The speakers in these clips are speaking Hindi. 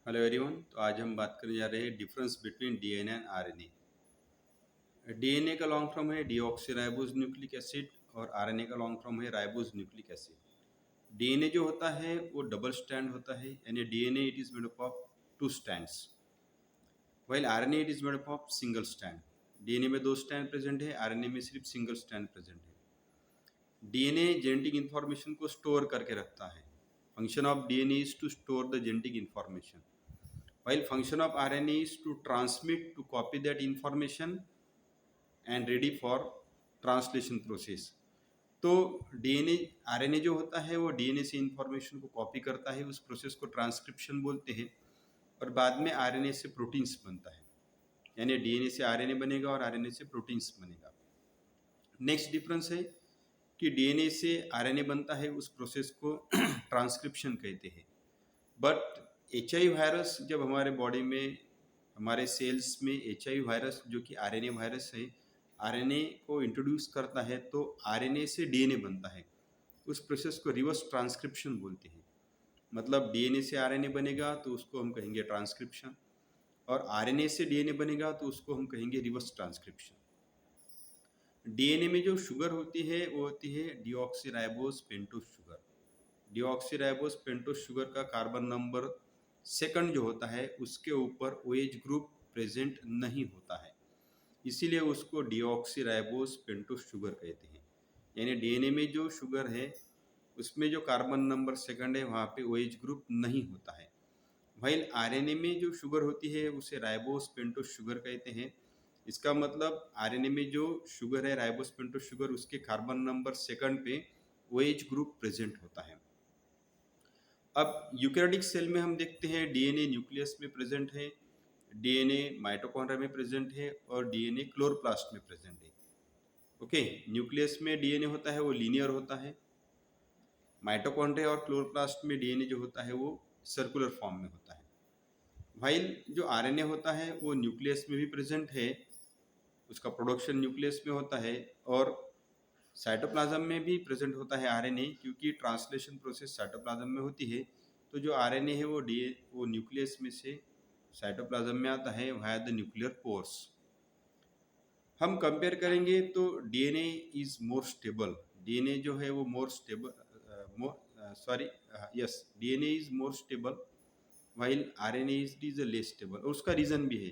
Hello everyone. तो आज हम बात करने जा रहे हैं difference between DNA and RNA. DNA का लॉन्ग फॉर्म है डीऑक्सीराइबोज न्यूक्लिक एसिड और आरएनए का लॉन्ग फॉर्म है राइबोज न्यूक्लिक एसिड। डीएनए जो होता है वो डबल स्ट्रैंड होता है, यानी DNA it is made up of two strands, while RNA it is made up of single strand. DNA में दो स्ट्रैंड प्रेजेंट है, आरएनए में सिर्फ सिंगल स्ट्रैंड प्रेजेंट है। डीएनए जेनेटिक इंफॉर्मेशन को स्टोर करके रखता है। Function of DNA is to store the genetic information, while function of RNA is to transmit, to copy that information and ready for translation process। तो डीएनए आरएनए जो होता है वो डीएनए से इंफॉर्मेशन को कॉपी करता है, उस प्रोसेस को ट्रांसक्रिप्शन बोलते हैं, और बाद में आरएनए से प्रोटीन्स बनता है, यानी डीएनए से आरएनए बनेगा और आरएनए से प्रोटीन्स बनेगा। नेक्स्ट डिफरेंस है कि डीएनए से आरएनए बनता है, उस प्रोसेस को ट्रांसक्रिप्शन कहते हैं। बट HIV वायरस जब हमारे बॉडी में, हमारे सेल्स में HIV वायरस जो कि आरएनए वायरस है, आरएनए को इंट्रोड्यूस करता है तो आरएनए से डीएनए बनता है। उस प्रोसेस को रिवर्स ट्रांसक्रिप्शन बोलते हैं। मतलब डीएनए से आरएनए बनेगा तो उसको हम कहेंगे ट्रांसक्रिप्शन, और आरएनए से डीएनए बनेगा तो उसको हम कहेंगे रिवर्स ट्रांसक्रिप्शन। डीएनए में जो शुगर होती है वो होती है deoxyribose pentose sugar. Deoxyribose pentose sugar का कार्बन नंबर सेकंड जो होता है उसके ऊपर OH ग्रुप प्रेजेंट नहीं होता है, इसीलिए उसको डीऑक्सीराइबोज पेंटोज शुगर कहते हैं। यानी डीएनए में जो शुगर है उसमें जो कार्बन नंबर सेकंड है वहाँ पे OH ग्रुप नहीं होता है। व्हाइल आरएनए में जो शुगर होती है उसे राइबोज पेंटोज शुगर कहते हैं। इसका मतलब आरएनए में जो शुगर है राइबोज पेंटोज शुगर, उसके कार्बन नंबर सेकंड पे OH ग्रुप प्रेजेंट होता है। अब यूकैरियोटिक सेल में हम देखते हैं डीएनए न्यूक्लियस में प्रेजेंट है, डीएनए माइटोकॉन्ड्रिया में प्रेजेंट है और डीएनए क्लोरोप्लास्ट में प्रेजेंट है। ओके, न्यूक्लियस में डीएनए होता है वो लीनियर होता है, माइटोकॉन्ड्रिया और क्लोरोप्लास्ट में डीएनए जो होता है वो सर्कुलर फॉर्म में होता है। व्हाइल जो आरएनए होता है वो न्यूक्लियस में भी प्रेजेंट है, उसका प्रोडक्शन न्यूक्लियस में होता है, और साइटोप्लाज्म में भी प्रेजेंट होता है आरएनए, क्योंकि ट्रांसलेशन प्रोसेस साइटोप्लाज्म में होती है। तो जो आरएनए है वो न्यूक्लियस में से साइटोप्लाज्म में आता है वाया द न्यूक्लियर पोर्स। हम कंपेयर करेंगे तो DNA is more stable. DNA जो है वो more stable, DNA is more stable while RNA is less stable. और उसका रीजन भी है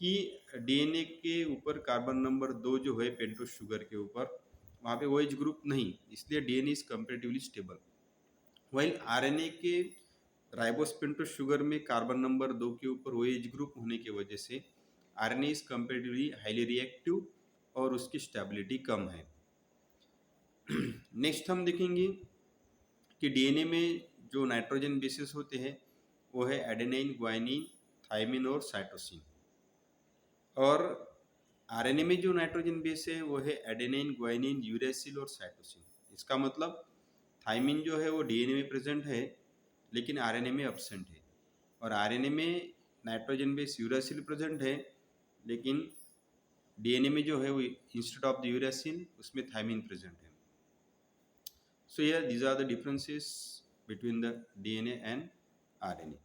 कि डीएनए के ऊपर कार्बन नंबर 2 जो है पेंटोज शुगर के ऊपर, वहाँ पे OH ग्रुप नहीं, इसलिए DNA is comparatively stable. While RNA के राइबोज पेंटोज शुगर में कार्बन नंबर 2 के ऊपर OH ग्रुप होने की वजह से RNA is comparatively highly reactive और उसकी स्टेबिलिटी कम है। नेक्स्ट हम देखेंगे कि डीएनए में जो नाइट्रोजन बेसेस होते हैं वो है एडेनाइन, ग्वाइनिन, थाइमिन और साइटोसिन, और आरएनए में जो नाइट्रोजन बेस है वो है एडेनाइन, ग्वाइनिन, यूरेसिल और साइटोसिन। इसका मतलब थाइमिन जो है वो डीएनए में प्रेजेंट है लेकिन आरएनए में एब्सेंट है, और आरएनए में नाइट्रोजन बेस यूरेसिल प्रेजेंट है लेकिन डीएनए में जो है वो इंस्टेड ऑफ द यूरेसिल उसमें थाइमिन प्रेजेंट है। So here these are the differences between the DNA and RNA.